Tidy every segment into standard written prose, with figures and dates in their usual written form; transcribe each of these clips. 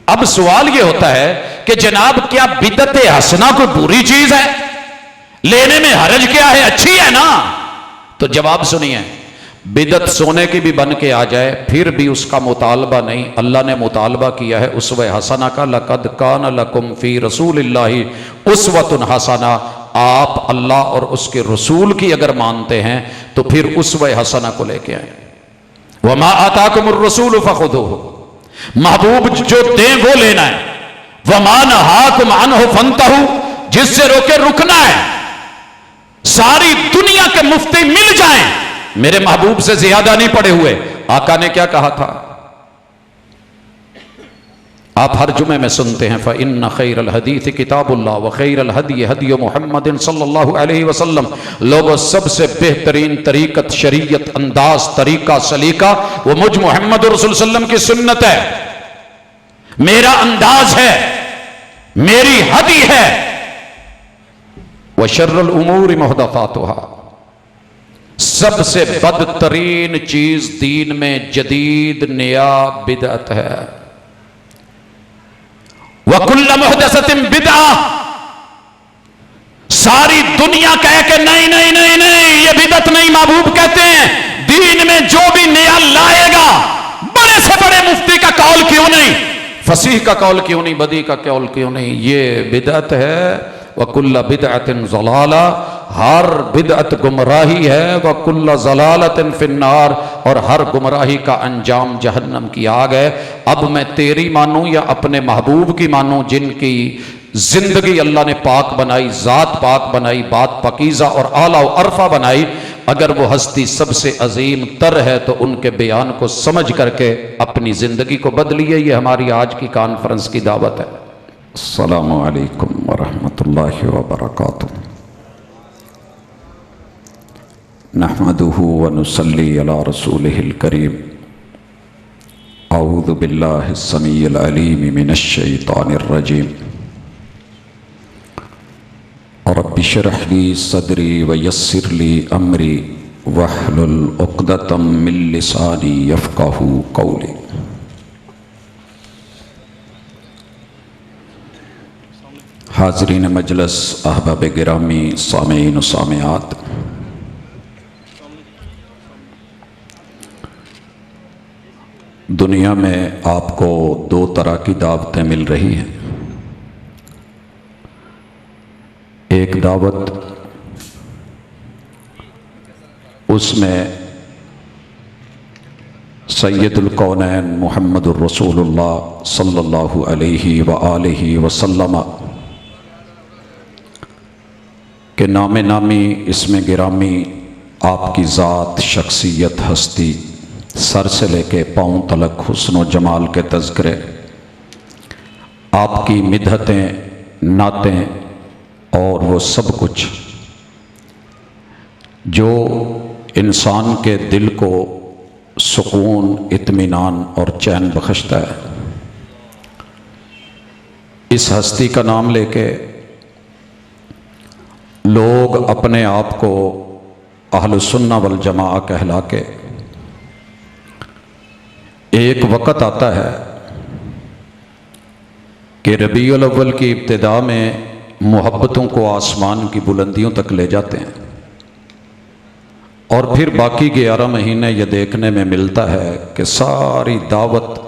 اب سوال یہ ہوتا ہے کہ جناب کیا بدعت حسنہ کوئی بری چیز ہے؟ لینے میں حرج کیا ہے؟ اچھی ہے نا؟ تو جواب سنیے، بدعت سونے کی بھی بن کے آ جائے پھر بھی اس کا مطالبہ نہیں۔ اللہ نے مطالبہ کیا ہے اسوہ حسنہ کا، لقد کان لکم فی رسول اللہ اسوۃ حسنہ۔ آپ اللہ اور اس کے رسول کی اگر مانتے ہیں تو پھر اسوہ حسنہ کو لے کے آئیں۔ وما آتاکم الرسول فخذوہ، محبوب جو دیں وہ لینا ہے۔ وما نہاکم عنہ فانتہوا، جس سے روکے رکنا ہے۔ ساری دنیا کے مفتی مل جائیں، میرے محبوب سے زیادہ نہیں پڑے ہوئے۔ آقا نے کیا کہا تھا؟ آپ ہر جمعے میں سنتے ہیں فَإِنَّ خَيْرَ الْحَدِيثِ كِتَابُ اللَّهِ وَخَيْرَ الْهَدْيِ هَدْيُ مُحَمَّدٍ صلی اللہ علیہ وسلم۔ لوگوں سب سے بہترین طریقت، شریعت، انداز، طریقہ، سلیقہ وہ مجھ محمد رسول صلی اللہ علیہ وسلم کی سنت ہے، میرا انداز ہے، میری ہدی ہے۔ وَشَرَّ الْأُمُورِ مُحْدَثَاتُهَا، سب سے بدترین چیز دین میں جدید نیا بدعت ہے۔ وَكُلَّ مُحْدَثَةٍ بِدْعَةٍ، ساری دنیا کہے کہ نہیں نہیں نہیں نہیں یہ بدعت نہیں، محبوب کہتے ہیں دین میں جو بھی نیا لائے گا، بڑے سے بڑے مفتی کا قول کیوں نہیں، فصیح کا قول کیوں نہیں، بدی کا قول کیوں نہیں، یہ بدعت ہے۔ وَكُلَّ بِدْعَةٍ ضَلَالَةٍ، ہر بدعت گمراہی ہے۔ وَكُلَّ ضَلَالَةٍ فِي النَّارِ، اور ہر گمراہی کا انجام جہنم کی آگ ہے۔ اب میں تیری مانوں یا اپنے محبوب کی مانوں، جن کی زندگی اللہ نے پاک بنائی، ذات پاک بنائی، بات پاکیزہ اور اعلیٰ و عرفہ بنائی، اگر وہ ہستی سب سے عظیم تر ہے تو ان کے بیان کو سمجھ کر کے اپنی زندگی کو بدلیے۔ یہ ہماری آج کی کانفرنس کی دعوت ہے۔ السلام علیکم ورحمۃ اللہ وبرکاتہ۔ نحمدہ ونصلی علی رسولہ الکریم۔ اعوذ باللہ السمیع العلیم من الشیطان الرجیم۔ رب اشرح لی صدری ویسر لی امری واحلل عقدۃ من لسانی یفقہوا قولی۔ حاضرین مجلس، احباب گرامی، سامعین و سامعات، دنیا میں آپ کو دو طرح کی دعوتیں مل رہی ہیں۔ ایک دعوت، اس میں سید الکونین محمد الرسول اللہ صلی اللہ علیہ وآلہ وسلم کہ نام نامی، اسم گرامی، آپ کی ذات، شخصیت، ہستی، سر سے لے کے پاؤں تلک حسن و جمال کے تذکرے، آپ کی مدحتیں، نعتیں اور وہ سب کچھ جو انسان کے دل کو سکون، اطمینان اور چین بخشتا ہے، اس ہستی کا نام لے کے لوگ اپنے آپ کو اہل سنہ والجماعہ کہلا کے، ایک وقت آتا ہے کہ ربیع الاول کی ابتدا میں محبتوں کو آسمان کی بلندیوں تک لے جاتے ہیں، اور پھر باقی 11 مہینے یہ دیکھنے میں ملتا ہے کہ ساری دعوت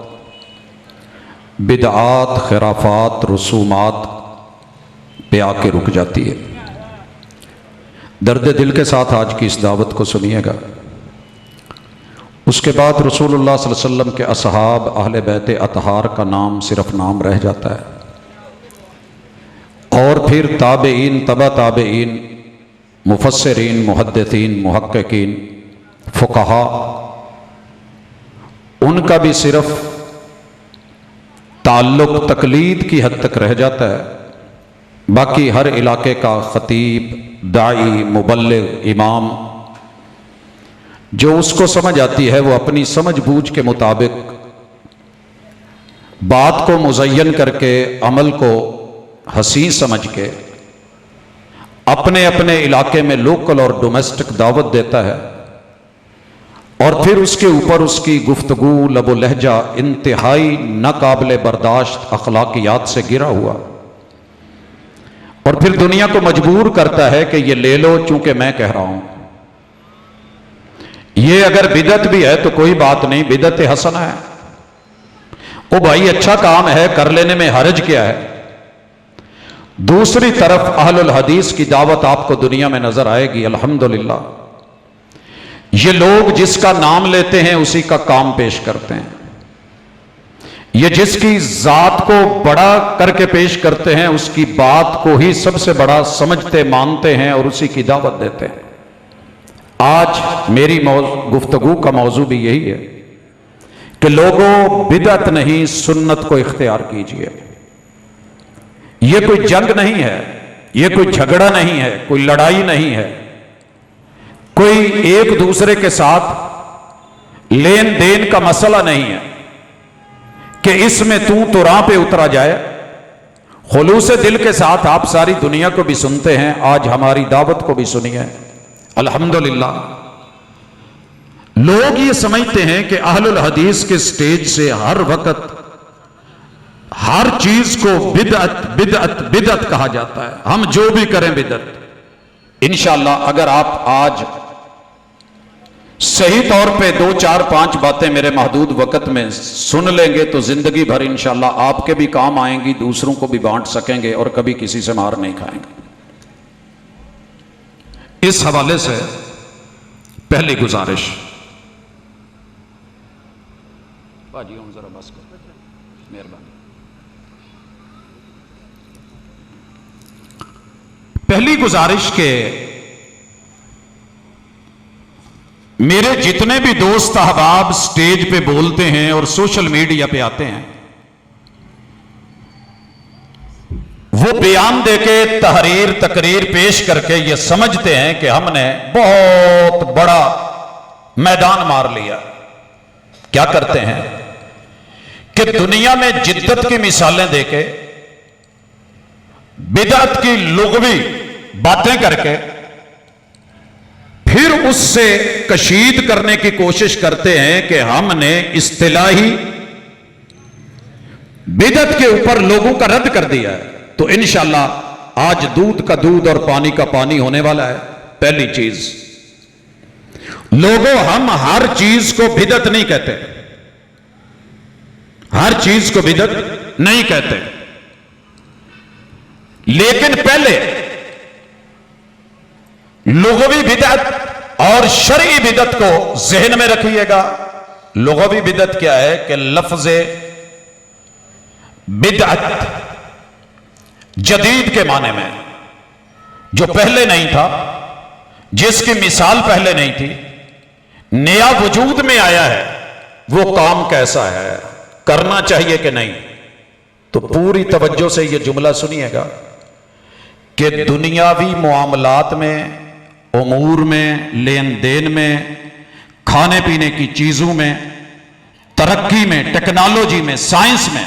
بدعات، خرافات، رسومات پہ آ کے رک جاتی ہے۔ درد دل کے ساتھ آج کی اس دعوت کو سنیے گا۔ اس کے بعد رسول اللہ صلی اللہ علیہ وسلم کے اصحاب، اہل بیت اطہار کا نام صرف نام رہ جاتا ہے، اور پھر تابعین، تبع تابعین، مفسرین، محدثین، محققین، فقہا، ان کا بھی صرف تعلق تقلید کی حد تک رہ جاتا ہے۔ باقی ہر علاقے کا خطیب، داعی، مبلغ، امام، جو اس کو سمجھ آتی ہے وہ اپنی سمجھ بوجھ کے مطابق بات کو مزین کر کے، عمل کو حسین سمجھ کے اپنے اپنے علاقے میں لوکل اور ڈومیسٹک دعوت دیتا ہے، اور پھر اس کے اوپر اس کی گفتگو لب و لہجہ انتہائی ناقابل برداشت اخلاقیات سے گرا ہوا، اور پھر دنیا کو مجبور کرتا ہے کہ یہ لے لو چونکہ میں کہہ رہا ہوں۔ یہ اگر بدعت بھی ہے تو کوئی بات نہیں، بدعت حسنہ ہے، او بھائی اچھا کام ہے، کر لینے میں حرج کیا ہے۔ دوسری طرف اہل الحدیث کی دعوت آپ کو دنیا میں نظر آئے گی الحمدللہ۔ یہ لوگ جس کا نام لیتے ہیں اسی کا کام پیش کرتے ہیں، یہ جس کی ذات کو بڑا کر کے پیش کرتے ہیں اس کی بات کو ہی سب سے بڑا سمجھتے مانتے ہیں اور اسی کی دعوت دیتے ہیں۔ آج میری گفتگو کا موضوع بھی یہی ہے کہ لوگوں بدعت نہیں سنت کو اختیار کیجئے۔ یہ کوئی جنگ نہیں ہے، یہ کوئی جھگڑا نہیں ہے، کوئی لڑائی نہیں ہے، کوئی ایک دوسرے کے ساتھ لین دین کا مسئلہ نہیں ہے کہ اس میں تو راہ پہ اترا جائے۔ خلوص دل کے ساتھ آپ ساری دنیا کو بھی سنتے ہیں، آج ہماری دعوت کو بھی سنیے الحمدللہ۔ لوگ یہ سمجھتے ہیں کہ اہل الحدیث کے سٹیج سے ہر وقت ہر چیز کو بدعت بدعت بدعت کہا جاتا ہے، ہم جو بھی کریں بدعت۔ انشاءاللہ اگر آپ آج صحیح طور پہ 2 4 5 باتیں میرے محدود وقت میں سن لیں گے تو زندگی بھر انشاءاللہ آپ کے بھی کام آئیں گی، دوسروں کو بھی بانٹ سکیں گے اور کبھی کسی سے مار نہیں کھائیں گے۔ اس حوالے سے پہلی گزارش، باجی ہوں ذرا بس کرو مہربانی، پہلی گزارش کہ میرے جتنے بھی دوست احباب سٹیج پہ بولتے ہیں اور سوشل میڈیا پہ آتے ہیں وہ بیان دے کے تحریر تقریر پیش کر کے یہ سمجھتے ہیں کہ ہم نے بہت بڑا میدان مار لیا۔ کیا کرتے ہیں کہ دنیا میں جدت کی مثالیں دے کے بدعت کی لغوی باتیں کر کے پھر اس سے کشید کرنے کی کوشش کرتے ہیں کہ ہم نے اصطلاحی بدعت کے اوپر لوگوں کا رد کر دیا ہے۔ تو انشاءاللہ آج دودھ کا دودھ اور پانی کا پانی ہونے والا ہے۔ پہلی چیز، لوگوں ہم ہر چیز کو بدعت نہیں کہتے، ہر چیز کو بدعت نہیں کہتے، لیکن پہلے لغوی بدعت اور شرعی بدعت کو ذہن میں رکھیے گا۔ لغوی بدعت کیا ہے کہ لفظ بدعت جدید کے معنی میں، جو پہلے نہیں تھا، جس کی مثال پہلے نہیں تھی، نیا وجود میں آیا ہے، وہ کام کیسا ہے، کرنا چاہیے کہ نہیں۔ تو پوری توجہ سے یہ جملہ سنیے گا کہ دنیاوی معاملات میں، امور میں، لین دین میں، کھانے پینے کی چیزوں میں، ترقی میں، ٹیکنالوجی میں، سائنس میں،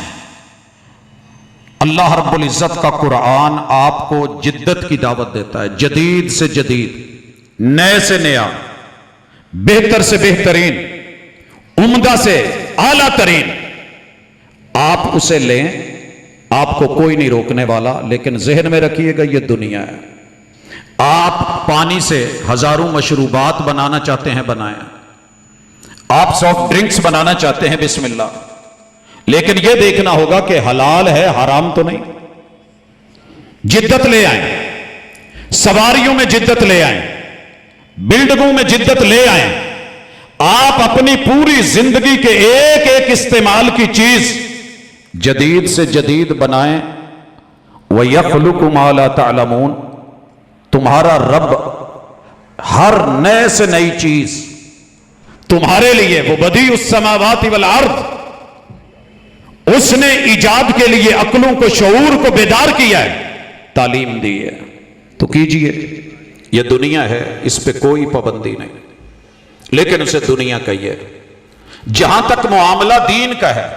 اللہ رب العزت کا قرآن آپ کو جدت کی دعوت دیتا ہے، جدید سے جدید، نئے سے نیا، بہتر سے بہترین، عمدہ سے اعلیٰ ترین۔ آپ اسے لیں، آپ کو کوئی نہیں روکنے والا، لیکن ذہن میں رکھیے گا یہ دنیا ہے۔ آپ پانی سے ہزاروں مشروبات بنانا چاہتے ہیں، بنائیں۔ آپ سافٹ ڈرنکس بنانا چاہتے ہیں، بسم اللہ، لیکن یہ دیکھنا ہوگا کہ حلال ہے، حرام تو نہیں۔ جدت لے آئیں، سواریوں میں جدت لے آئیں، بلڈنگوں میں جدت لے آئیں۔ آپ اپنی پوری زندگی کے ایک ایک استعمال کی چیز جدید سے جدید بنائیں۔ وَيَخْلُقُ مَا لَا تَعْلَمُونَ، تمہارا رب ہر نئے سے نئی چیز تمہارے لیے، وہ بدیع السماوات والارض، اس نے ایجاد کے لیے عقلوں کو، شعور کو بیدار کیا ہے، تعلیم دی ہے۔ تو کیجئے، یہ دنیا ہے، اس پہ کوئی پابندی نہیں، لیکن اسے دنیا کہیے۔ جہاں تک معاملہ دین کا ہے،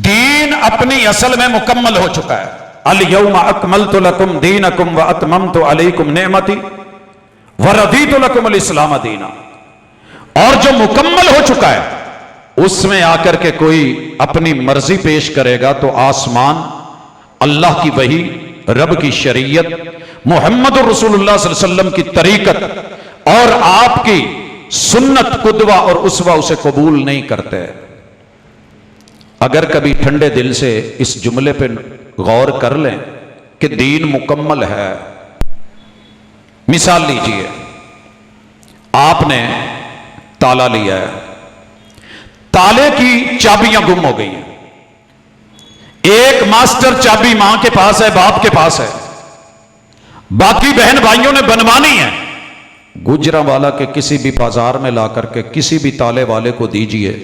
دین اپنی اصل میں مکمل ہو چکا ہے۔ اليوم اکملت لکم دینکم واتممت علیکم نعمتی ورضیت لکم الاسلام دینا۔ اور جو مکمل ہو چکا ہے اس میں آ کر کے کوئی اپنی مرضی پیش کرے گا تو آسمان، اللہ کی وحی، رب کی شریعت، محمد رسول اللہ صلی اللہ علیہ وسلم کی طریقت اور آپ کی سنت، قدوہ اور اسوہ اسے قبول نہیں کرتے۔ اگر کبھی ٹھنڈے دل سے اس جملے پہ غور کر لیں کہ دین مکمل ہے، مثال لیجئے آپ نے تالا لیا ہے، تالے کی چابیاں گم ہو گئی ہیں، ایک ماسٹر چابی ماں کے پاس ہے، باپ کے پاس ہے، باقی بہن بھائیوں نے بنوانی ہے۔ گجرانوالہ کے کسی بھی بازار میں لا کر کے کسی بھی تالے والے کو دیجئے،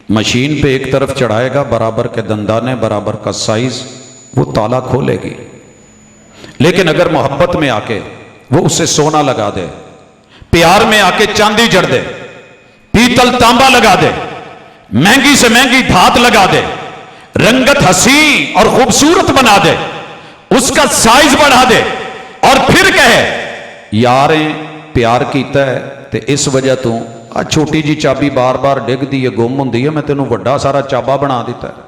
مشین پہ ایک طرف چڑھائے گا، برابر کے دندانے، برابر کا سائز، وہ تالا کھولے گی۔ لیکن اگر محبت میں آ کے وہ اسے سونا لگا دے، پیار میں آ کے چاندی جڑ دے، پیتل تانبا لگا دے، مہنگی سے مہنگی دھات لگا دے، رنگت حسین اور خوبصورت بنا دے، اس کا سائز بڑھا دے، اور پھر کہے یاریں پیار کیتا ہے تے اس وجہ تو چھوٹی جی چابی بار بار ڈگ دی ہے، گم ہوندی ہے، میں تینوں وڈا سارا چابا بنا دیتا ہے،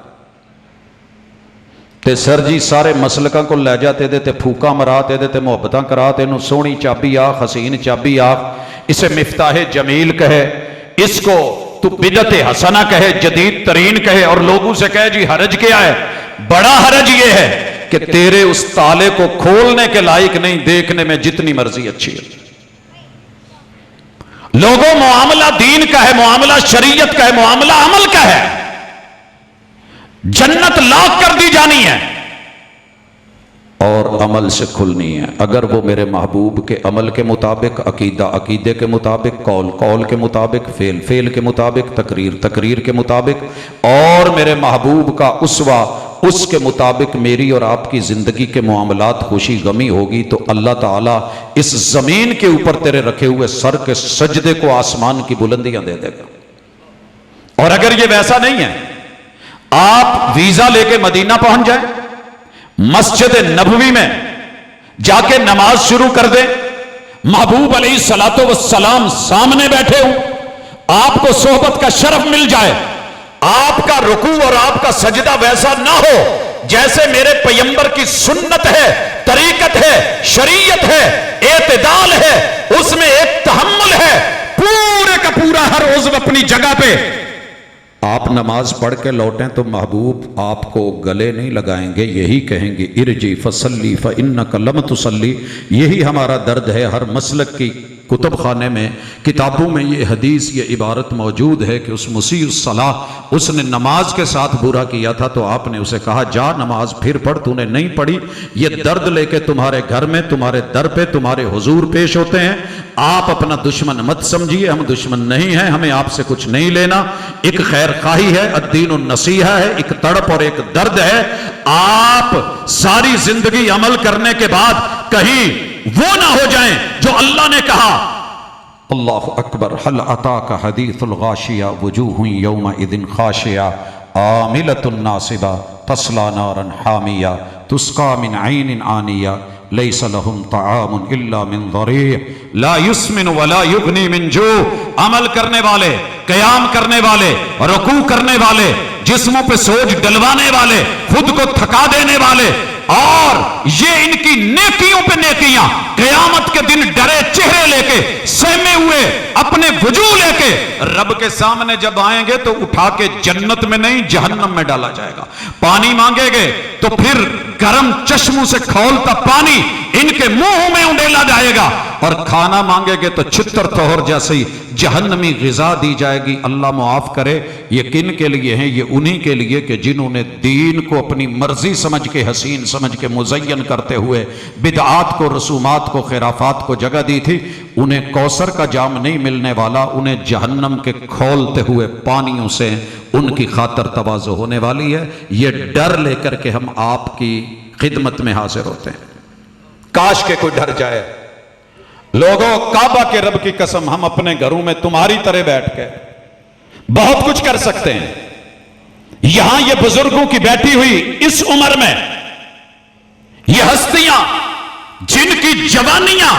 تے سر جی سارے مسلکاں کو لے جا، تے تے پھوکا مرا، تے تے محبتاں کرا، تینوں سونی چابی آخ، حسین چابی آخ، اسے مفتاح جمیل کہے، اس کو تو بدعت حسنہ کہے، جدید ترین کہے، اور لوگوں سے کہے جی حرج کیا ہے؟ بڑا حرج یہ ہے کہ تیرے اس تالے کو کھولنے کے لائق نہیں، دیکھنے میں جتنی مرضی اچھی ہے۔ لوگوں معاملہ دین کا ہے، معاملہ شریعت کا ہے، معاملہ عمل کا ہے، جنت لاک کر دی جانی ہے اور عمل سے کھلنی ہے۔ اگر وہ میرے محبوب کے عمل کے مطابق، عقیدہ عقیدے کے مطابق، قول قول کے مطابق، فعل فعل کے مطابق، تقریر تقریر کے مطابق، اور میرے محبوب کا اسوہ اس کے مطابق میری اور آپ کی زندگی کے معاملات خوشی غمی ہوگی، تو اللہ تعالیٰ اس زمین کے اوپر تیرے رکھے ہوئے سر کے سجدے کو آسمان کی بلندیاں دے دے گا۔ اور اگر یہ ویسا نہیں ہے، آپ ویزا لے کے مدینہ پہنچ جائیں، مسجد نبوی میں جا کے نماز شروع کر دیں، محبوب علیہ الصلوۃ والسلام سامنے بیٹھے ہوں، آپ کو صحبت کا شرف مل جائے، آپ کا رکوع اور آپ کا سجدہ ویسا نہ ہو جیسے میرے پیغمبر کی سنت ہے، طریقت ہے، شریعت ہے، اعتدال ہے، اس میں ایک تحمل ہے، پورے کا پورا ہر عضو اپنی جگہ پہ، آپ نماز پڑھ کے لوٹیں تو محبوب آپ کو گلے نہیں لگائیں گے، یہی کہیں گے ارجی فصلی فانک لم تصلی۔ یہی ہمارا درد ہے، ہر مسلک کی کتب خانے میں، کتابوں میں یہ حدیث، یہ عبارت موجود ہے کہ اس مسیء الصلاۃ، اس نے نماز کے ساتھ برا کیا تھا تو آپ نے اسے کہا جا نماز پھر پڑھ، تو نے نہیں پڑھی، یہ درد لے کے تمہارے گھر میں، تمہارے در پہ، تمہارے حضور پیش ہوتے ہیں، آپ اپنا دشمن مت سمجھیے، ہم دشمن نہیں ہیں، ہمیں آپ سے کچھ نہیں لینا، ایک خیر خواہی ہے، الدین النصیحہ ہے، ایک تڑپ اور ایک درد ہے۔ آپ ساری زندگی عمل کرنے کے بعد کہیں وہ نہ ہو جائیں جو اللہ نے کہا۔ اللہ اکبر، حل اتاک حدیث الغاشیہ وجوہ یومئذ خاشعہ عاملۃ ناصبہ تصلی نارا حامیہ تسقی من عین آنیہ لیس لہم طعام الا من ضریع لا یسمن ولا یغنی من جوع۔ عمل کرنے والے، قیام کرنے والے، رکوع کرنے والے، جسموں پہ سوج ڈلوانے والے، خود کو تھکا دینے والے، اور یہ ان کی نیکیوں پہ نیکیاں، قیامت کے دن ڈرے چہرے لے کے، سہمے ہوئے اپنے وجوہ لے کے رب کے سامنے جب آئیں گے تو اٹھا کے جنت میں نہیں جہنم میں ڈالا جائے گا۔ پانی مانگے گے تو پھر گرم چشموں سے کھولتا پانی ان کے منہ میں انڈیلا جائے گا، اور کھانا مانگے گے تو چھتر توہر جیسی جہنمی غذا دی جائے گی۔ اللہ معاف کرے، یہ کن کے لیے ہیں؟ یہ انہی کے لیے کہ جنہوں نے دین کو اپنی مرضی سمجھ کے، حسین سمجھ کے مزین کرتے ہوئے بدعات کو، رسومات کو، خرافات کو جگہ دی تھی۔ انہیں کوثر کا جام نہیں ملنے والا، انہیں جہنم کے کھولتے ہوئے پانیوں سے ان کی خاطر تواضع ہونے والی ہے۔ یہ ڈر لے کر کے ہم آپ کی خدمت میں حاضر ہوتے ہیں۔ کاش کہ کوئی ڈر جائے۔ لوگوں، کعبہ کے رب کی قسم، ہم اپنے گھروں میں تمہاری طرح بیٹھ کے بہت کچھ کر سکتے ہیں۔ یہاں یہ بزرگوں کی بیٹھی ہوئی اس عمر میں یہ ہستیاں جن کی جوانیاں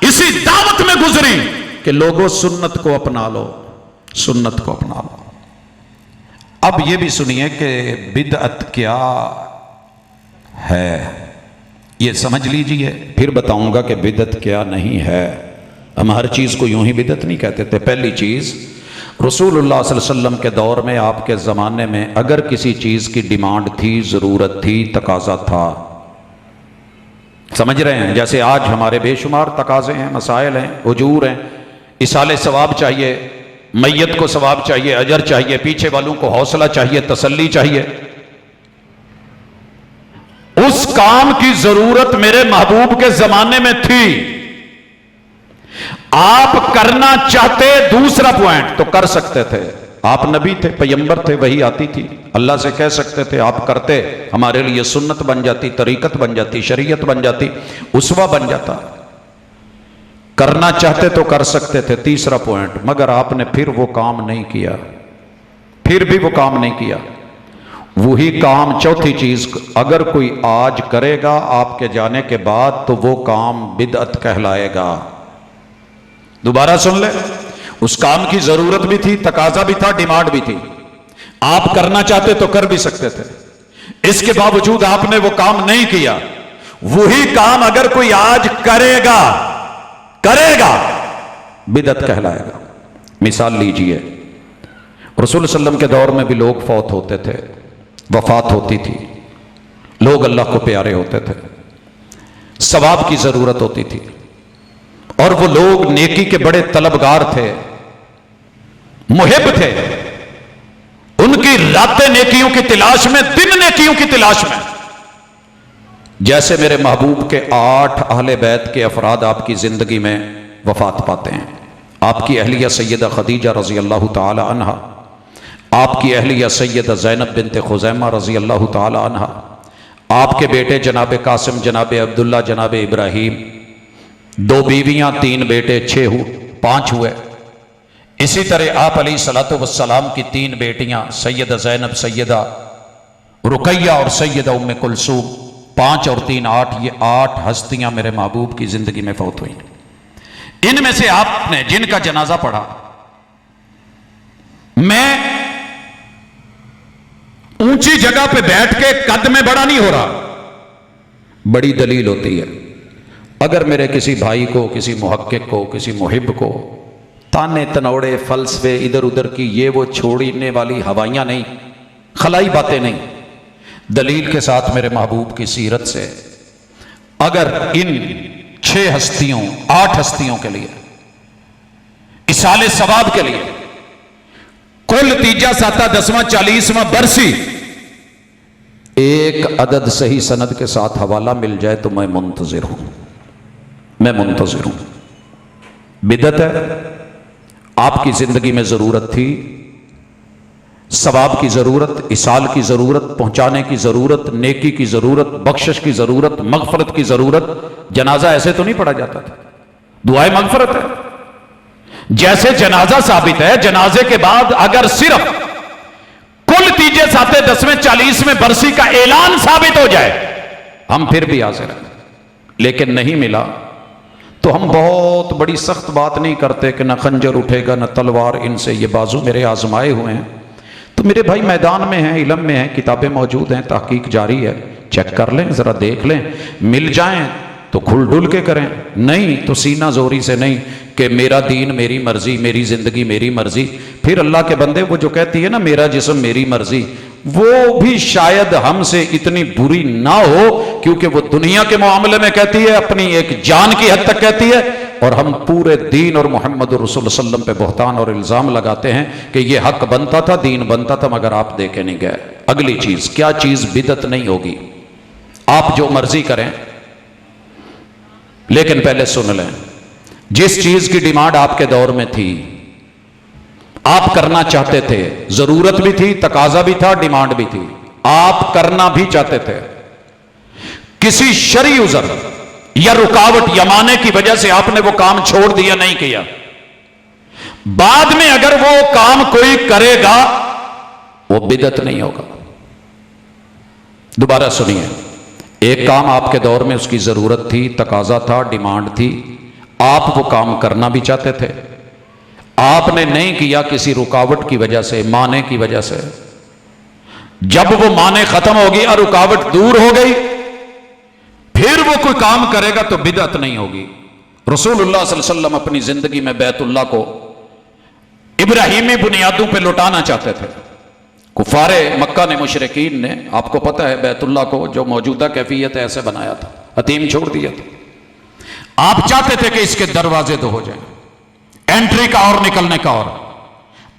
اسی دعوت میں گزری کہ لوگوں سنت کو اپنا لو، سنت کو اپنا لو۔ اب یہ بھی سنیے کہ بدعت کیا ہے، یہ سمجھ لیجئے، پھر بتاؤں گا کہ بدعت کیا نہیں ہے۔ ہم ہر چیز کو یوں ہی بدعت نہیں کہتے تھے۔ پہلی چیز، رسول اللہ صلی اللہ علیہ وسلم کے دور میں، آپ کے زمانے میں اگر کسی چیز کی ڈیمانڈ تھی، ضرورت تھی، تقاضا تھا، سمجھ رہے ہیں؟ جیسے آج ہمارے بے شمار تقاضے ہیں، مسائل ہیں، اجور ہیں، ایصال ثواب چاہیے، میت کو ثواب چاہیے، اجر چاہیے، پیچھے والوں کو حوصلہ چاہیے، تسلی چاہیے۔ اس کام کی ضرورت میرے محبوب کے زمانے میں تھی، آپ کرنا چاہتے، دوسرا پوائنٹ تو کر سکتے تھے، آپ نبی تھے، پیغمبر تھے، وحی آتی تھی، اللہ سے کہہ سکتے تھے، آپ کرتے، ہمارے لیے سنت بن جاتی، طریقت بن جاتی، شریعت بن جاتی، اسوہ بن جاتا۔ کرنا چاہتے تو کر سکتے تھے، تیسرا پوائنٹ، مگر آپ نے پھر وہ کام نہیں کیا، پھر بھی وہ کام نہیں کیا۔ وہی کام، چوتھی چیز، اگر کوئی آج کرے گا آپ کے جانے کے بعد تو وہ کام بدعت کہلائے گا۔ دوبارہ سن لیں، اس کام کی ضرورت بھی تھی، تقاضا بھی تھا، ڈیمانڈ بھی تھی، آپ کرنا چاہتے تو کر بھی سکتے تھے، اس کے باوجود آپ نے وہ کام نہیں کیا۔ وہی کام اگر کوئی آج کرے گا بدعت کہلائے گا۔ مثال لیجئے، رسول صلی اللہ علیہ وسلم کے دور میں بھی لوگ فوت ہوتے تھے، وفات ہوتی تھی، لوگ اللہ کو پیارے ہوتے تھے، ثواب کی ضرورت ہوتی تھی، اور وہ لوگ نیکی کے بڑے طلبگار تھے، محب تھے، ان کی راتیں نیکیوں کی تلاش میں، دن نیکیوں کی تلاش میں۔ جیسے میرے محبوب کے 8 اہل بیت کے افراد آپ کی زندگی میں وفات پاتے ہیں، آپ کی اہلیہ سیدہ خدیجہ رضی اللہ تعالی عنہا، آپ کی اہلیہ سیدہ زینب بنت خزیمہ رضی اللہ تعالی عنہا، آپ کے بیٹے جناب قاسم، جناب عبداللہ، جناب ابراہیم، 2 بیویاں، 3 بیٹے، 5 ہوئے۔ اسی طرح آپ علیہ الصلوۃ والسلام کی 3 بیٹیاں، سیدہ زینب، سیدہ رقیہ اور سیدہ ام کلثوم، 5 اور 3 8، یہ 8 ہستیاں میرے محبوب کی زندگی میں فوت ہوئیں۔ ان میں سے آپ نے جن کا جنازہ پڑھا، میں اونچی جگہ پہ بیٹھ کے قد میں بڑا نہیں ہو رہا، بڑی دلیل ہوتی ہے۔ اگر میرے کسی بھائی کو، کسی محقق کو، کسی محب کو تانے تنوڑے، فلسفے، ادھر ادھر کی یہ وہ چھوڑنے والی ہوائیاں نہیں، خلائی باتیں نہیں، دلیل کے ساتھ میرے محبوب کی سیرت سے، اگر ان 6 ہستیوں، 8 ہستیوں کے لیے، ایصال ثواب کے لیے، کل تیجا ساتہ 10واں 40واں برسی ایک عدد صحیح سند کے ساتھ حوالہ مل جائے تو میں منتظر ہوں، میں منتظر ہوں۔ بدعت ہے، آپ کی زندگی میں ضرورت تھی، ثواب کی ضرورت، ایصال کی ضرورت، پہنچانے کی ضرورت، نیکی کی ضرورت، بخشش کی ضرورت، مغفرت کی ضرورت۔ جنازہ ایسے تو نہیں پڑھا جاتا تھا، دعائے مغفرت ہے۔ جیسے جنازہ ثابت ہے، جنازے کے بعد اگر صرف کل تیجے ساتھے 10ویں 40ویں برسی کا اعلان ثابت ہو جائے، ہم پھر بھی حاضر ہیں، لیکن نہیں ملا تو ہم بہت بڑی سخت بات نہیں کرتے کہ نہ خنجر اٹھے گا نہ تلوار ان سے، یہ بازو میرے آزمائے ہوئے ہیں۔ تو میرے بھائی میدان میں ہیں، علم میں ہیں، کتابیں موجود ہیں، تحقیق جاری ہے، چیک کر لیں، ذرا دیکھ لیں، مل جائیں تو کھل ڈل کے کریں، نہیں تو سینہ زوری سے نہیں کہ میرا دین میری مرضی، میری زندگی میری مرضی۔ پھر اللہ کے بندے وہ جو کہتی ہے نا میرا جسم میری مرضی، وہ بھی شاید ہم سے اتنی بری نہ ہو، کیونکہ وہ دنیا کے معاملے میں کہتی ہے، اپنی ایک جان کی حد تک کہتی ہے، اور ہم پورے دین اور محمد رسول صلی اللہ علیہ وسلم پہ بہتان اور الزام لگاتے ہیں کہ یہ حق بنتا تھا، دین بنتا تھا، مگر آپ دیکھے نہیں گئے۔ اگلی چیز، کیا چیز بدعت نہیں ہوگی؟ آپ جو مرضی کریں، لیکن پہلے سن لیں، جس چیز کی ڈیمانڈ آپ کے دور میں تھی، آپ کرنا چاہتے تھے، ضرورت بھی تھی، تقاضا بھی تھا، ڈیمانڈ بھی تھی، آپ کرنا بھی چاہتے تھے، کسی شرعی عذر یا رکاوٹ یا مانع کی وجہ سے آپ نے وہ کام چھوڑ دیا، نہیں کیا، بعد میں اگر وہ کام کوئی کرے گا وہ بدعت نہیں ہوگا۔ دوبارہ سنیے، ایک کام آپ کے دور میں اس کی ضرورت تھی، تقاضا تھا، ڈیمانڈ تھی، آپ وہ کام کرنا بھی چاہتے تھے، آپ نے نہیں کیا کسی رکاوٹ کی وجہ سے، مانے کی وجہ سے، جب وہ مانے ختم ہوگی اور رکاوٹ دور ہو گئی پھر وہ کوئی کام کرے گا تو بدعت نہیں ہوگی۔ رسول اللہ صلی اللہ علیہ وسلم اپنی زندگی میں بیت اللہ کو ابراہیمی بنیادوں پہ لوٹانا چاہتے تھے۔ کفار مکہ نے، مشرکین نے، آپ کو پتہ ہے بیت اللہ کو جو موجودہ کیفیت ہے ایسے بنایا تھا، حتیم چھوڑ دیا تھا۔ آپ چاہتے تھے کہ اس کے دروازے دو ہو جائیں، انٹری کا اور نکلنے کا اور۔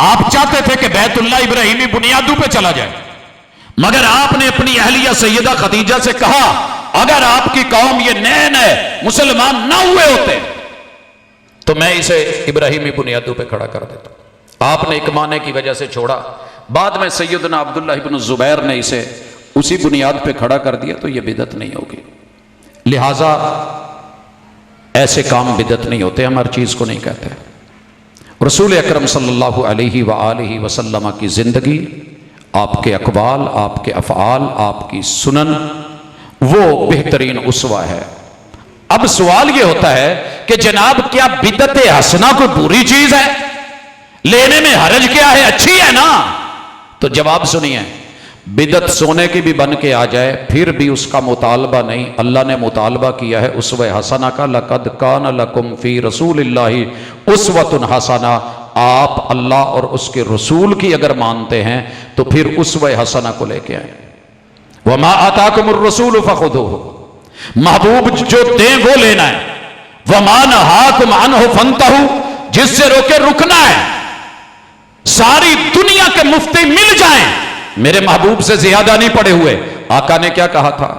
آپ چاہتے تھے کہ بیت اللہ ابراہیمی بنیادوں پہ چلا جائے، مگر آپ نے اپنی اہلیہ سیدہ خدیجہ سے کہا اگر آپ کی قوم یہ نئے نئے مسلمان نہ ہوئے ہوتے تو میں اسے ابراہیمی بنیادوں پہ کھڑا کر دیتا۔ آپ نے ایک معنی کی وجہ سے چھوڑا، بعد میں سیدنا عبداللہ بن زبیر نے اسے اسی بنیاد پہ کھڑا کر دیا، تو یہ بدعت نہیں ہوگی۔ لہٰذا ایسے کام بدعت نہیں ہوتے، ہم ہر چیز کو نہیں کہتے۔ رسول اکرم صلی اللہ علیہ وآلہ وسلم کی زندگی، آپ کے اقوال، آپ کے افعال، آپ کی سنن، وہ بہترین اسوہ ہے۔ اب سوال یہ ہوتا ہے کہ جناب کیا بدعت حسنہ کوئی بری چیز ہے؟ لینے میں حرج کیا ہے؟ اچھی ہے نا؟ تو جواب سنیے، بدعت سونے کی بھی بن کے آ جائے پھر بھی اس کا مطالبہ نہیں۔ اللہ نے مطالبہ کیا ہے اسوہ حسنہ کا، لَقَدْ كَانَ لَكُمْ فِي رَسُولِ اللَّهِ أُسْوَةٌ حَسَنَةٌ۔ آپ اللہ اور اس کے رسول کی اگر مانتے ہیں تو پھر اسوہ حسنہ کو لے کے آئیں۔ وَمَا آتَاكُمُ الرَّسُولُ فَخُذُوهُ، محبوب جو دیں وہ لینا ہے۔ وَمَا نَهَاكُمْ عَنْهُ فَانْتَهُوا، جس سے روکے رکنا ہے۔ ساری دنیا کے مفتی مل جائیں، میرے محبوب سے زیادہ نہیں پڑے ہوئے۔ آقا نے کیا کہا تھا؟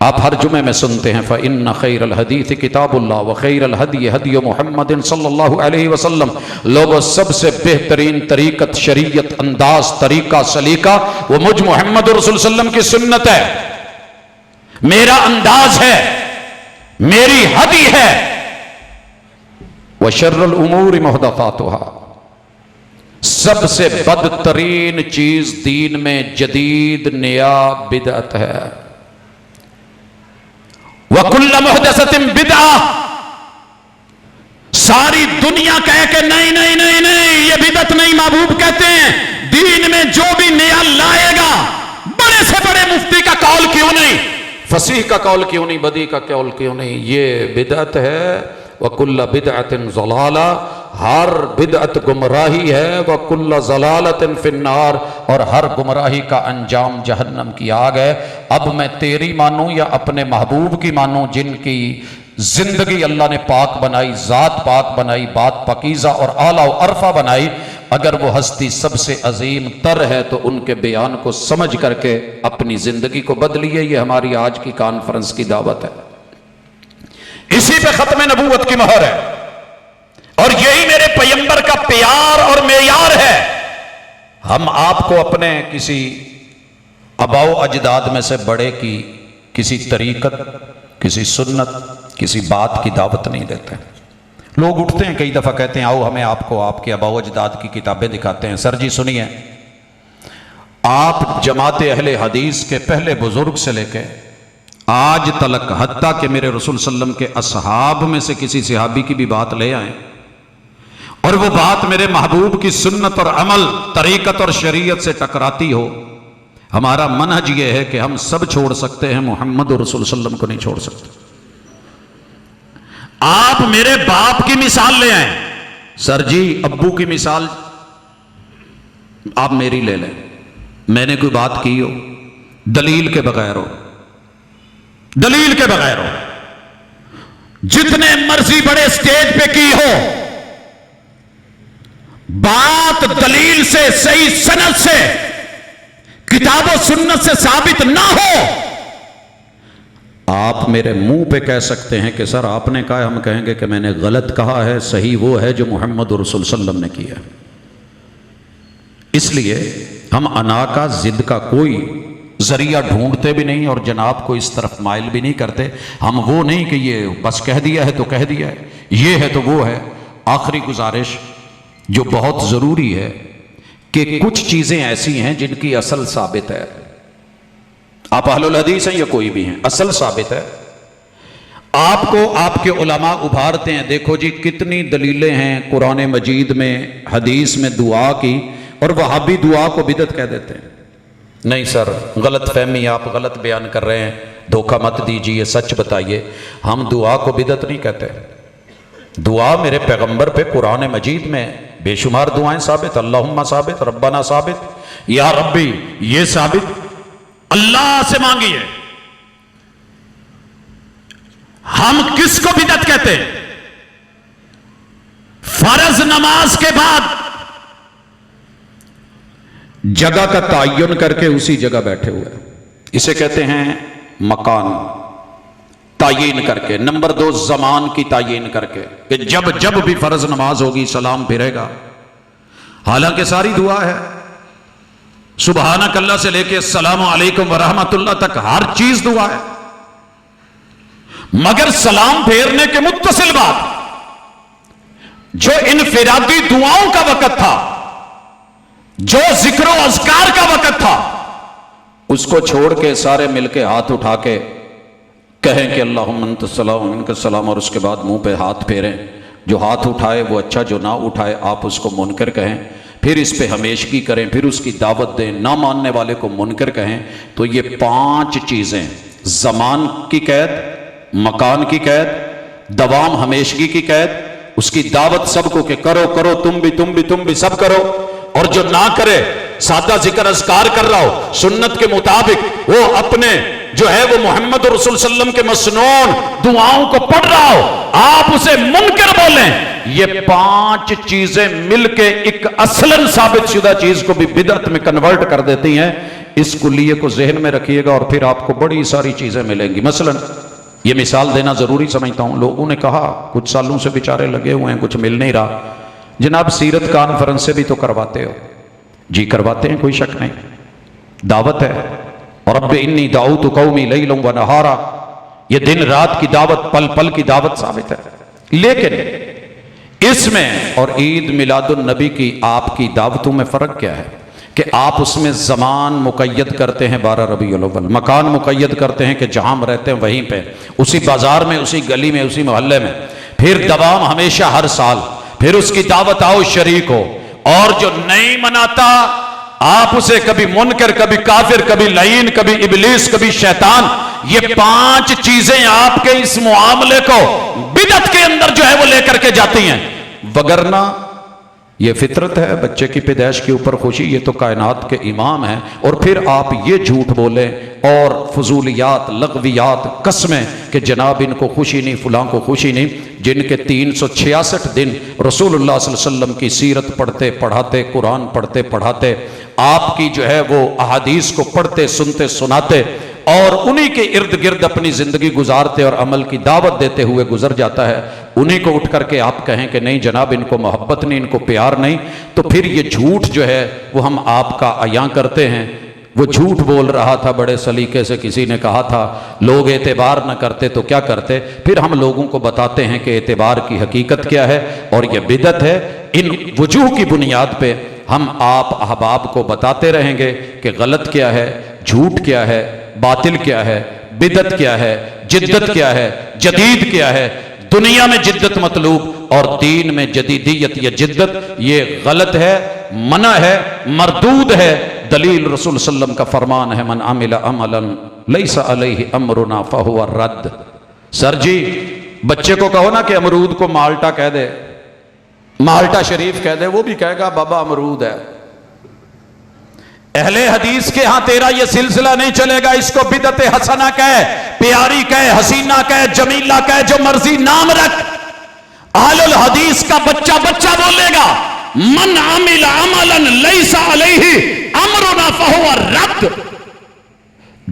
آپ ہر جمعے میں سنتے ہیں فَإِنَّ خَيْرَ الْحَدِيثِ كِتَابُ اللَّهِ وَخَيْرَ الْهَدْيِ هَدْيُ مُحَمَّدٍ صلی اللہ علیہ وسلم۔ لوگوں سب سے بہترین طریقت، شریعت، انداز، طریقہ، سلیقہ وہ مجھ محمد رسول صلی اللہ علیہ وسلم کی سنت ہے، میرا انداز ہے، میری ہدی ہے۔ وَشَرَّ الْأُمُورِ مُحْدَثَاتُهَا، سب سے بدترین چیز دین میں جدید نیا بدعت ہے۔ وَكُلَّ مُحْدَثَةٍ بِدْعَةٍ، ساری دنیا کہے کہ نہیں نہیں نہیں نہیں یہ بدعت نہیں، محبوب کہتے ہیں دین میں جو بھی نیا لائے گا، بڑے سے بڑے مفتی کا قول کیوں نہیں، فصیح کا قول کیوں نہیں، بدی کا قول کیوں نہیں، یہ بدعت ہے۔ وَكُلَّ بِدْعَةٍ ضَلَالَةٍ، ہر بدعت گمراہی ہے۔ وَكُلَّ ضَلَالَةٍ فِي النَّارِ، اور ہر گمراہی کا انجام جہنم کی آگ ہے۔ اب میں تیری مانوں یا اپنے محبوب کی مانوں، جن کی زندگی اللہ نے پاک بنائی، ذات پاک بنائی، بات پاکیزہ اور اعلیٰ و عرفہ بنائی، اگر وہ ہستی سب سے عظیم تر ہے تو ان کے بیان کو سمجھ کر کے اپنی زندگی کو بدلیے۔ یہ ہماری آج کی کانفرنس کی دعوت ہے، اسی پہ ختم نبوت کی مہر ہے، اور یہی میرے پیغمبر کا پیار اور معیار ہے۔ ہم آپ کو اپنے کسی آباء و اجداد میں سے بڑے کی کسی طریقت، کسی سنت، کسی بات کی دعوت نہیں دیتے۔ لوگ اٹھتے ہیں کئی دفعہ کہتے ہیں آؤ ہمیں آپ کو آپ کے آباء و اجداد کی کتابیں دکھاتے ہیں۔ سر جی سنیے، آپ جماعت اہل حدیث کے پہلے بزرگ سے لے کے آج تلک، حتیٰ کہ میرے رسول صلی اللہ علیہ وسلم کے اصحاب میں سے کسی صحابی کی بھی بات لے آئیں، اور وہ بات میرے محبوب کی سنت اور عمل، طریقت اور شریعت سے ٹکراتی ہو، ہمارا منہج یہ ہے کہ ہم سب چھوڑ سکتے ہیں، محمد رسول صلی اللہ علیہ وسلم کو نہیں چھوڑ سکتے۔ آپ میرے باپ کی مثال لے آئیں، سر جی ابو کی مثال آپ میری لے لیں، میں نے کوئی بات کی ہو، دلیل کے بغیر ہو، دلیل کے بغیر ہو، جتنے مرضی بڑے اسٹیج پہ کی ہو، بات دلیل سے، صحیح سند سے، کتاب و سنت سے ثابت نہ ہو، آپ میرے منہ پہ کہہ سکتے ہیں کہ سر آپ نے کہا ہے، ہم کہیں گے کہ میں نے غلط کہا ہے، صحیح وہ ہے جو محمد رسول صلی اللہ علیہ وسلم نے کیا۔ اس لیے ہم انا کا، ضد کا کوئی ذریعہ ڈھونڈتے بھی نہیں، اور جناب کو اس طرف مائل بھی نہیں کرتے۔ ہم وہ نہیں کہ یہ بس کہہ دیا ہے تو کہہ دیا ہے، یہ ہے تو وہ ہے۔ آخری گزارش جو بہت ضروری ہے کہ کچھ چیزیں ایسی ہیں جن کی اصل ثابت ہے، آپ اہل الحدیث ہیں یا کوئی بھی ہیں، اصل ثابت ہے۔ آپ کو آپ کے علماء ابھارتے ہیں، دیکھو جی کتنی دلیلیں ہیں قرآن مجید میں، حدیث میں دعا کی، اور وہابی دعا کو بدعت کہہ دیتے ہیں۔ نہیں سر، غلط فہمی، آپ غلط بیان کر رہے ہیں، دھوکہ مت دیجیے، سچ بتائیے۔ ہم دعا کو بدعت نہیں کہتے۔ دعا میرے پیغمبر پہ قرآن مجید میں بے شمار دعائیں ثابت، اللہم ثابت، ربنا ثابت، یا ربی یہ ثابت اللہ سے مانگی ہے۔ ہم کس کو بدعت کہتے ہیں؟ فرض نماز کے بعد جگہ کا تعین کر کے اسی جگہ بیٹھے ہوئے، اسے کہتے ہیں مکان تعین کر کے۔ نمبر 2، زمان کی تعین کر کے کہ جب بھی فرض نماز ہوگی سلام پھرے گا، حالانکہ ساری دعا ہے، سبحانک اللہ سے لے کے السلام علیکم ورحمۃ اللہ تک ہر چیز دعا ہے، مگر سلام پھیرنے کے متصل بعد جو انفرادی دعاؤں کا وقت تھا، جو ذکر و اذکار کا وقت تھا، اس کو چھوڑ کے سارے مل کے ہاتھ اٹھا کے کہیں کہ اللہم انت السلام منک السلام، اور اس کے بعد منہ پہ ہاتھ پھیریں۔ جو ہاتھ اٹھائے وہ اچھا، جو نہ اٹھائے آپ اس کو منکر کہیں، پھر اس پہ ہمیشگی کریں، پھر اس کی دعوت دیں، نہ ماننے والے کو منکر کہیں۔ تو یہ 5 چیزیں، زمان کی قید، مکان کی قید، دوام ہمیشگی کی قید، اس کی دعوت سب کو کہ کرو کرو، تم بھی سب کرو، اور جو نہ کرے سادہ ذکر اذکار کر رہا ہو سنت کے مطابق، وہ اپنے جو ہے وہ محمد رسول صلی اللہ علیہ وسلم کے مسنون دعاؤں کو پڑھ رہا ہو، آپ اسے منکر بولیں۔ یہ 5 چیزیں مل کے ایک اصلاً ثابت شدہ چیز کو بھی بدعت میں کنورٹ کر دیتی ہیں۔ اس کلیے کو ذہن میں رکھیے گا اور پھر آپ کو بڑی ساری چیزیں ملیں گی۔ مثلاً یہ مثال دینا ضروری سمجھتا ہوں، لوگوں نے کہا کچھ سالوں سے بیچارے لگے ہوئے ہیں، کچھ مل نہیں رہا، جناب سیرت کانفرنس سے بھی تو کرواتے ہو؟ جی کرواتے ہیں، کوئی شک نہیں، دعوت ہے۔ اور رب انی دعوت قومی لیلا و نہارا، یہ دن رات کی دعوت، پل پل کی دعوت ثابت ہے۔ لیکن اس میں اور عید میلاد النبی کی آپ کی دعوتوں میں فرق کیا ہے کہ آپ اس میں زمان مقید کرتے ہیں 12 ربیع الاول، مکان مقید کرتے ہیں کہ جہاں ہم رہتے ہیں وہیں پہ، اسی بازار میں، اسی گلی میں، اسی محلے میں، پھر دوام ہمیشہ ہر سال، پھر اس کی دعوت آؤ شریک ہو، اور جو نہیں مناتا آپ اسے کبھی منکر، کبھی کافر، کبھی لعین، کبھی ابلیس، کبھی شیطان۔ یہ 5 چیزیں آپ کے اس معاملے کو بدعت کے اندر جو ہے وہ لے کر کے جاتی ہیں، وگرنہ یہ فطرت ہے، بچے کی پیدائش کے اوپر خوشی، یہ تو کائنات کے امام ہیں، اور پھر آپ یہ جھوٹ بولیں اور فضولیات، لغویات، قسمیں کہ جناب ان کو خوشی نہیں، فلاں کو خوشی نہیں، جن کے 366 دن رسول اللہ صلی اللہ علیہ وسلم کی سیرت پڑھتے پڑھاتے، قرآن پڑھتے پڑھاتے، آپ کی جو ہے وہ احادیث کو پڑھتے سنتے سناتے، اور انہی کے ارد گرد اپنی زندگی گزارتے اور عمل کی دعوت دیتے ہوئے گزر جاتا ہے، انہی کو اٹھ کر کے آپ کہیں کہ نہیں جناب ان کو محبت نہیں، ان کو پیار نہیں، تو پھر یہ جھوٹ جو ہے وہ ہم آپ کا عیاں کرتے ہیں۔ وہ جھوٹ بول رہا تھا بڑے سلیقے سے، کسی نے کہا تھا لوگ اعتبار نہ کرتے تو کیا کرتے، پھر ہم لوگوں کو بتاتے ہیں کہ اعتبار کی حقیقت کیا ہے اور یہ بدعت ہے۔ ان وجوہ کی بنیاد پہ ہم آپ احباب کو بتاتے رہیں گے کہ غلط کیا ہے، جھوٹ کیا ہے، باطل کیا ہے، بدعت کیا ہے، جدت کیا ہے، جدید کیا ہے۔ دنیا میں جدت مطلوب اور دین میں جدیدیت یا جدت یہ غلط ہے، منع ہے، مردود ہے۔ دلیل رسول صلی اللہ علیہ وسلم کا فرمان ہے من عمل عملا لیس علیہ امرنا فہو رد۔ سر جی بچے کو کہو نا کہ امرود کو مالٹا کہہ دے، مالٹا شریف کہہ دے، وہ بھی کہے گا بابا امرود ہے۔ اہل حدیث کے ہاں تیرا یہ سلسلہ نہیں چلے گا، اس کو بدعت حسنہ کہے، پیاری کہے، حسینہ کہے، جمیلہ کہے، جو مرضی نام رکھ، اہل الحدیث کا بچہ بچہ بولے گا من عمل عملا لیس علیہ امرنا فہو رد۔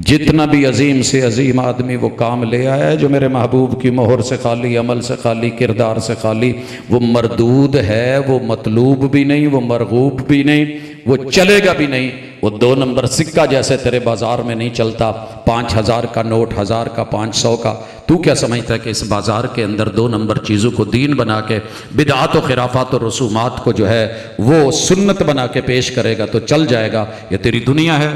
جتنا بھی عظیم سے عظیم آدمی وہ کام لے آیا ہے جو میرے محبوب کی مہر سے خالی، عمل سے خالی، کردار سے خالی، وہ مردود ہے، وہ مطلوب بھی نہیں، وہ مرغوب بھی نہیں، وہ چلے گا بھی نہیں۔ وہ 2 نمبر سکہ جیسے تیرے بازار میں نہیں چلتا، 5000 کا نوٹ، 1000 کا، 500 کا۔ تو کیا سمجھتا ہے کہ اس بازار کے اندر 2 نمبر چیزوں کو دین بنا کے، بدعات و خرافات و رسومات کو جو ہے وہ سنت بنا کے پیش کرے گا تو چل جائے گا؟ یہ تیری دنیا ہے،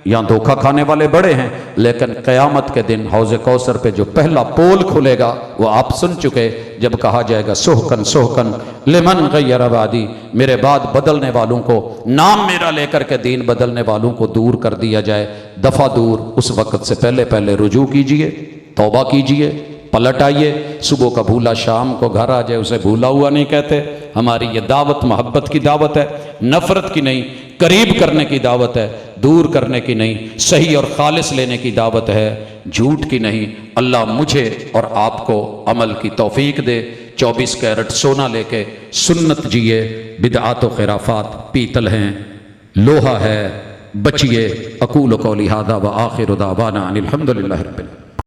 یہاں دھوکہ کھانے والے بڑے ہیں، لیکن قیامت کے دن حوض کوثر پہ جو پہلا پول کھلے گا وہ آپ سن چکے، جب کہا جائے گا سحقن سحقن لمن غیر بعدی، میرے بعد بدلنے والوں کو، نام میرا لے کر کے دین بدلنے والوں کو دور کر دیا جائے، دفع دور۔ اس وقت سے پہلے پہلے رجوع کیجئے، توبہ کیجئے، پلٹ آئیے۔ صبح کا بھولا شام کو گھر آ جائے اسے بھولا ہوا نہیں کہتے۔ ہماری یہ دعوت محبت کی دعوت ہے، نفرت کی نہیں، قریب کرنے کی دعوت ہے، دور کرنے کی نہیں، صحیح اور خالص لینے کی دعوت ہے، جھوٹ کی نہیں۔ اللہ مجھے اور آپ کو عمل کی توفیق دے۔ 24 کیرٹ سونا لے کے سنت جیے، بدعات و خرافات پیتل ہیں، لوہا ہے، بچیے۔ اقول قولی ھذا وآخر دعوانا ان الحمد للہ رب العالمین۔